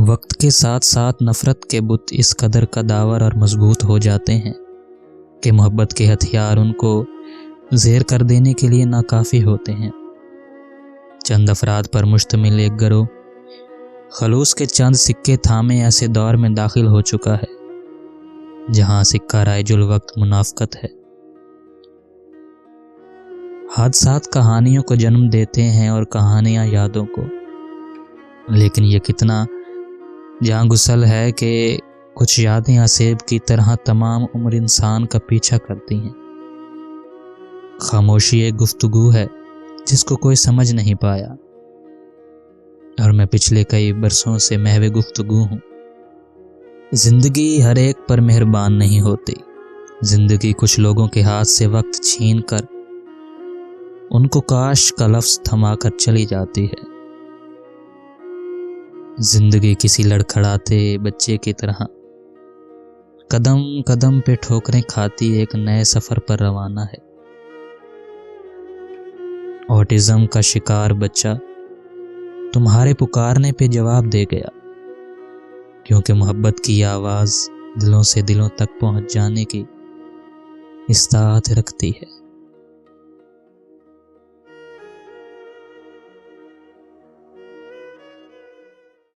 وقت کے ساتھ ساتھ نفرت کے بت اس قدر قداور اور مضبوط ہو جاتے ہیں کہ محبت کے ہتھیار ان کو زیر کر دینے کے لیے ناکافی ہوتے ہیں۔ چند افراد پر مشتمل ایک گروہ خلوص کے چند سکے تھامے ایسے دور میں داخل ہو چکا ہے جہاں سکہ رائج الوقت منافقت ہے۔ حادثات کہانیوں کو جنم دیتے ہیں اور کہانیاں یادوں کو، لیکن یہ کتنا جاں گسل ہے کہ کچھ یادیں اسیب کی طرح تمام عمر انسان کا پیچھا کرتی ہیں۔ خاموشی ایک گفتگو ہے جس کو کوئی سمجھ نہیں پایا، اور میں پچھلے کئی برسوں سے محو گفتگو ہوں۔ زندگی ہر ایک پر مہربان نہیں ہوتی۔ زندگی کچھ لوگوں کے ہاتھ سے وقت چھین کر ان کو کاش کا لفظ تھما کر چلی جاتی ہے۔ زندگی کسی لڑکھڑاتے بچے کی طرح قدم قدم پہ ٹھوکریں کھاتی ایک نئے سفر پر روانہ ہے۔ اوٹزم کا شکار بچہ تمہارے پکارنے پہ جواب دے گیا، کیونکہ محبت کی آواز دلوں سے دلوں تک پہنچ جانے کی استطاعت رکھتی ہے۔